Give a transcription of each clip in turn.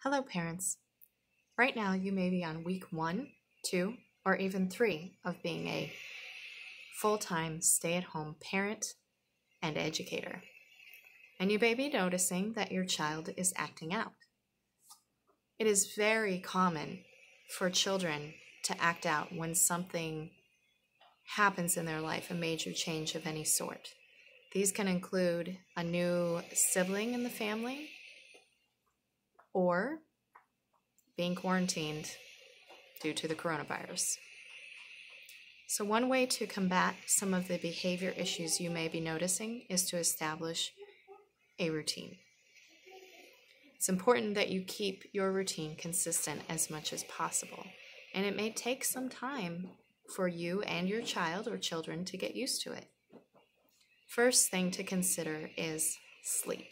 Hello, parents. Right now, you may be on week 1, 2, or even 3 of being a full-time stay-at-home parent and educator. And you may be noticing that your child is acting out. It is very common for children to act out when something happens in their life, a major change of any sort. These can include a new sibling in the family, or being quarantined due to the coronavirus. So one way to combat some of the behavior issues you may be noticing is to establish a routine. It's important that you keep your routine consistent as much as possible, and it may take some time for you and your child or children to get used to it. First thing to consider is sleep.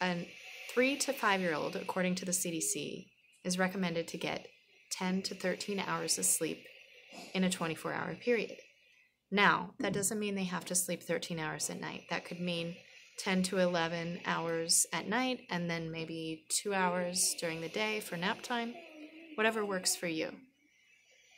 A 3 to 5-year-old, according to the CDC, is recommended to get 10 to 13 hours of sleep in a 24-hour period. Now, that doesn't mean they have to sleep 13 hours at night. That could mean 10 to 11 hours at night and then maybe 2 hours during the day for nap time, whatever works for you.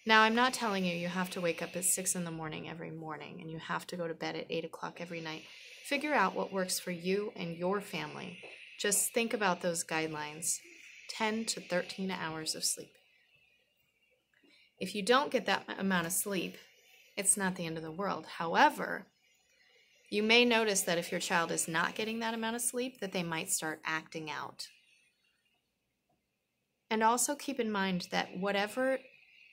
Now, I'm not telling you have to wake up at 6 in the morning every morning and you have to go to bed at 8 o'clock every night. Figure out what works for you and your family. Just think about those guidelines, 10 to 13 hours of sleep. If you don't get that amount of sleep, it's not the end of the world. However, you may notice that if your child is not getting that amount of sleep, that they might start acting out. And also keep in mind that whatever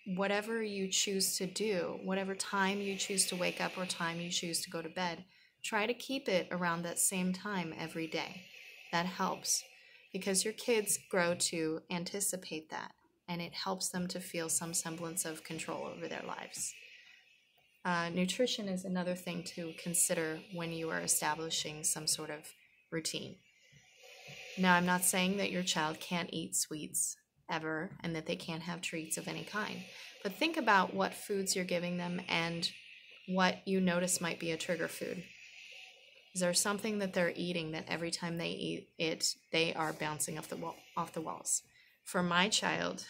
you choose to do, whatever time you choose to wake up or time you choose to go to bed, try to keep it around that same time every day. That helps because your kids grow to anticipate that, and it helps them to feel some semblance of control over their lives. Nutrition is another thing to consider when you are establishing some sort of routine. Now, I'm not saying that your child can't eat sweets ever and that they can't have treats of any kind, but think about what foods you're giving them and what you notice might be a trigger food. Is there something that they're eating that every time they eat it, they are bouncing off the walls? For my child,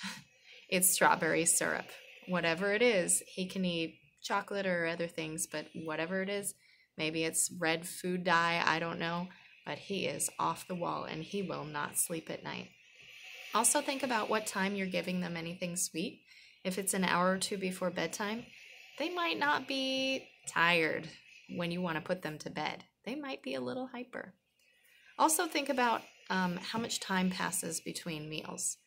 it's strawberry syrup. Whatever it is, he can eat chocolate or other things, but whatever it is, maybe it's red food dye, I don't know, but he is off the wall and he will not sleep at night. Also think about what time you're giving them anything sweet. If it's an hour or two before bedtime, they might not be tired when you want to put them to bed. They might be a little hyper. Also think about how much time passes between meals.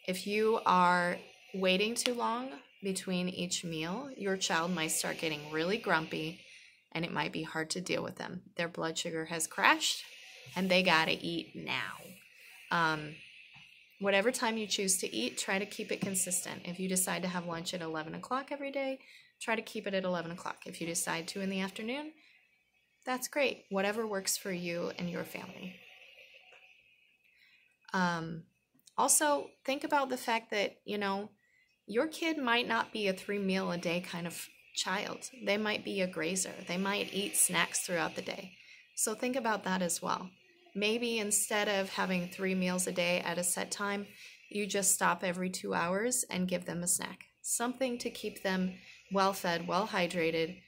If you are waiting too long between each meal, your child might start getting really grumpy and it might be hard to deal with them. Their blood sugar has crashed and they gotta eat now. Whatever time you choose to eat, try to keep it consistent. If you decide to have lunch at 11 o'clock every day, try to keep it at 11 o'clock. If you decide to in the afternoon, that's great. Whatever works for you and your family. Also, think about the fact that, your kid might not be a 3-meal-a-day kind of child. They might be a grazer. They might eat snacks throughout the day. So think about that as well. Maybe instead of having 3 meals a day at a set time, you just stop every 2 hours and give them a snack. Something to keep them well-fed, well-hydrated,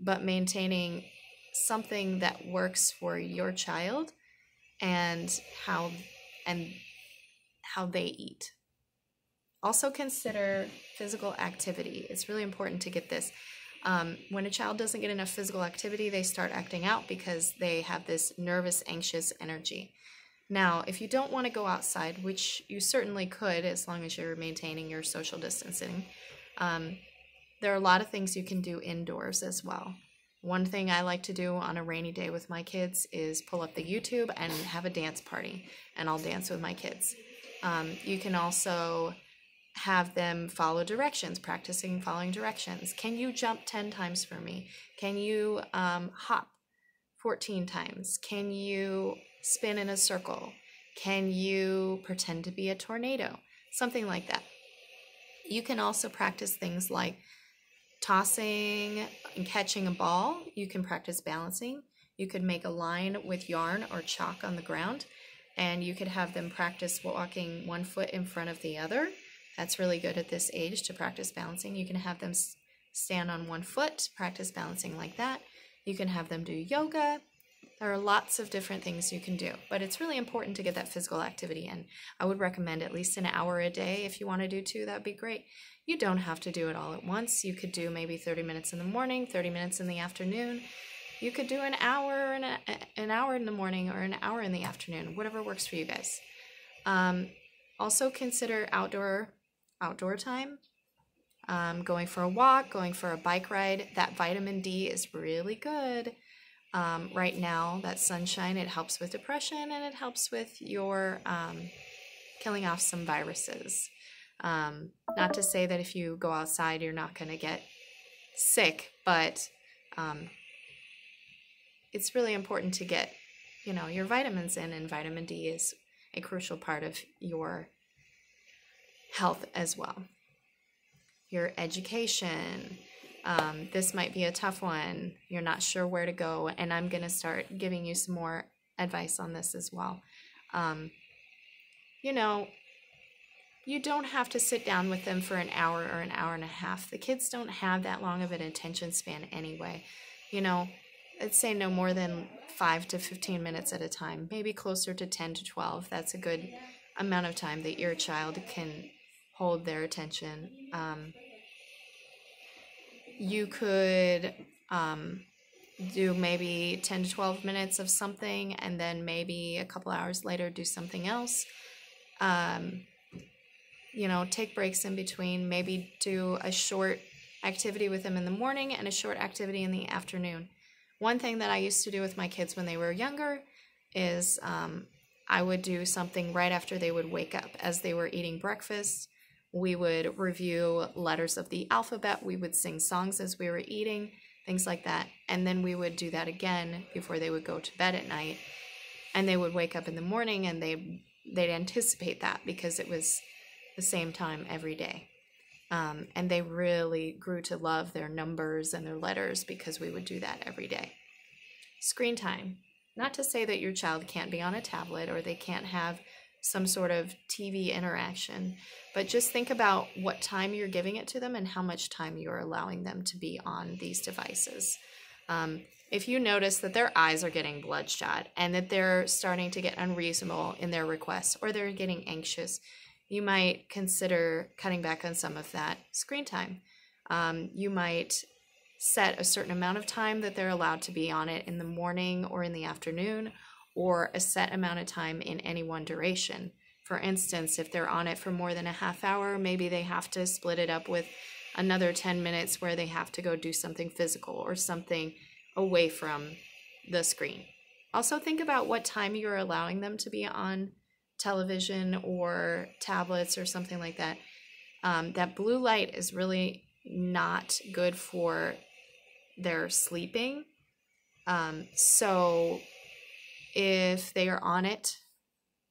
but maintaining something that works for your child and how they eat. Also consider physical activity. It's really important to get this. When a child doesn't get enough physical activity, they start acting out because they have this nervous, anxious energy. Now, if you don't want to go outside, which you certainly could as long as you're maintaining your social distancing, there are a lot of things you can do indoors as well. One thing I like to do on a rainy day with my kids is pull up the YouTube and have a dance party, and I'll dance with my kids. You can also have them follow directions, practicing following directions. Can you jump 10 times for me? Can you hop 14 times? Can you spin in a circle? Can you pretend to be a tornado? Something like that. You can also practice things like tossing and catching a ball. You can practice balancing. You could make a line with yarn or chalk on the ground. And you could have them practice walking one foot in front of the other. That's really good at this age to practice balancing. You can have them stand on one foot, practice balancing like that. You can have them do yoga. There are lots of different things you can do, but it's really important to get that physical activity in. I would recommend at least an hour a day. If you want to do 2, that'd be great. You don't have to do it all at once. You could do maybe 30 minutes in the morning, 30 minutes in the afternoon. You could do an hour in the morning or an hour in the afternoon, whatever works for you guys. Also consider outdoor time. Going for a walk, going for a bike ride. That vitamin D is really good. Right now, that sunshine, it helps with depression and it helps with your killing off some viruses. Not to say that if you go outside, you're not going to get sick, but it's really important to get, your vitamins in, and vitamin D is a crucial part of your health as well. Your education. This might be a tough one. You're not sure where to go, and I'm going to start giving you some more advice on this as well. You don't have to sit down with them for an hour or an hour and a half. The kids don't have that long of an attention span anyway. I'd say no more than 5 to 15 minutes at a time, maybe closer to 10 to 12. That's a good amount of time that your child can hold their attention. You could do maybe 10 to 12 minutes of something, and then maybe a couple hours later do something else. Take breaks in between, maybe do a short activity with them in the morning and a short activity in the afternoon. One thing that I used to do with my kids when they were younger is I would do something right after they would wake up. As they were eating breakfast, we would review letters of the alphabet. We would sing songs as we were eating, things like that. And then we would do that again before they would go to bed at night. And they would wake up in the morning and they'd anticipate that because it was the same time every day. And they really grew to love their numbers and their letters because we would do that every day. Screen time. Not to say that your child can't be on a tablet or they can't have some sort of TV interaction, but just think about what time you're giving it to them and how much time you're allowing them to be on these devices. If you notice that their eyes are getting bloodshot and that they're starting to get unreasonable in their requests or they're getting anxious, you might consider cutting back on some of that screen time. You might set a certain amount of time that they're allowed to be on it in the morning or in the afternoon, or a set amount of time in any one duration. For instance, if they're on it for more than a half hour, maybe they have to split it up with another 10 minutes where they have to go do something physical or something away from the screen. Also think about what time you're allowing them to be on television or tablets or something like that. That blue light is really not good for their sleeping. So if they are on it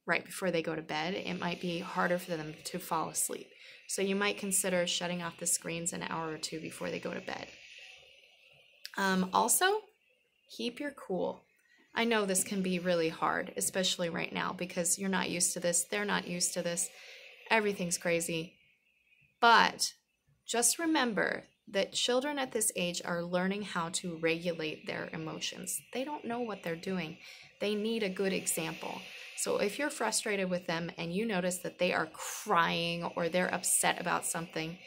right before they go to bed, it might be harder for them to fall asleep. So you might consider shutting off the screens an hour or two before they go to bed. Also, keep your cool. I know this can be really hard, especially right now, because you're not used to this. They're not used to this. Everything's crazy. But just remember that children at this age are learning how to regulate their emotions. They don't know what they're doing. They need a good example. So if you're frustrated with them and you notice that they are crying or they're upset about something,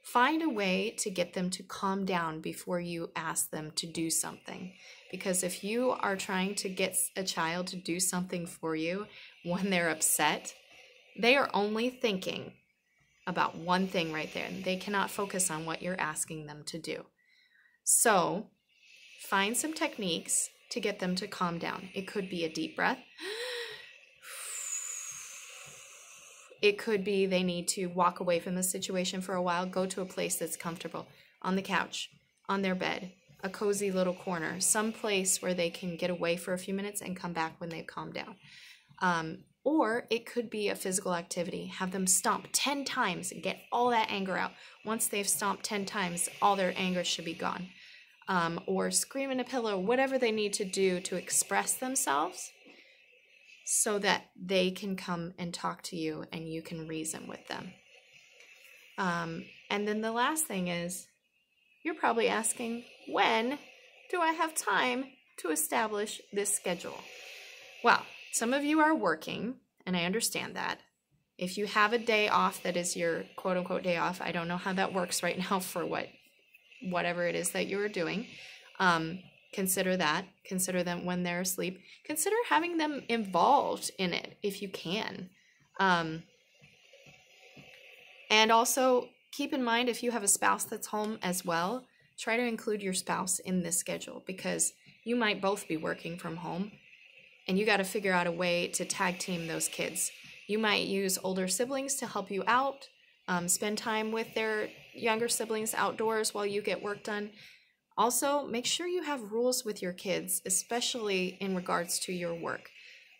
find a way to get them to calm down before you ask them to do something. Because if you are trying to get a child to do something for you when they're upset, they are only thinking about one thing right there. They cannot focus on what you're asking them to do. So find some techniques to get them to calm down. It could be a deep breath. It could be they need to walk away from the situation for a while, go to a place that's comfortable, on the couch, on their bed, a cozy little corner, some place where they can get away for a few minutes and come back when they've calmed down. Or it could be a physical activity. Have them stomp 10 times and get all that anger out. Once they've stomped 10 times, all their anger should be gone. Or scream in a pillow, whatever they need to do to express themselves. so that they can come and talk to you and you can reason with them. And then the last thing is, you're probably asking, when do I have time to establish this schedule? Well, some of you are working, and I understand that. If you have a day off that is your quote-unquote day off, I don't know how that works right now for whatever it is that you are doing. Consider that. Consider them when they're asleep. Consider having them involved in it if you can. And also keep in mind, if you have a spouse that's home as well, try to include your spouse in this schedule, because you might both be working from home and you got to figure out a way to tag team those kids. You might use older siblings to help you out, spend time with their younger siblings outdoors while you get work done. Also, make sure you have rules with your kids, especially in regards to your work.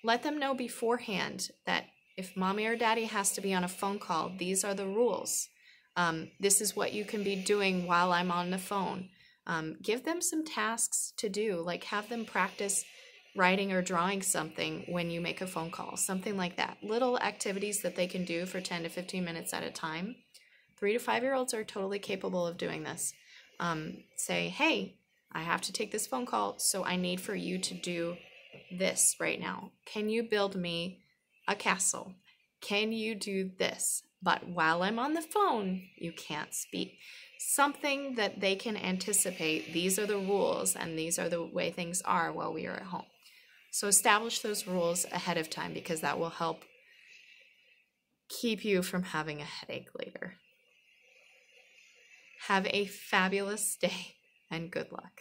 Let them know beforehand that if mommy or daddy has to be on a phone call, these are the rules. This is what you can be doing while I'm on the phone. Give them some tasks to do, like have them practice writing or drawing something when you make a phone call, something like that. Little activities that they can do for 10 to 15 minutes at a time. 3 to 5-year-olds are totally capable of doing this. Say, hey, I have to take this phone call, so I need for you to do this right now. Can you build me a castle? Can you do this? But while I'm on the phone, you can't speak. Something that they can anticipate. These are the rules and these are the way things are while we are at home. So establish those rules ahead of time, because that will help keep you from having a headache later. Have a fabulous day and good luck.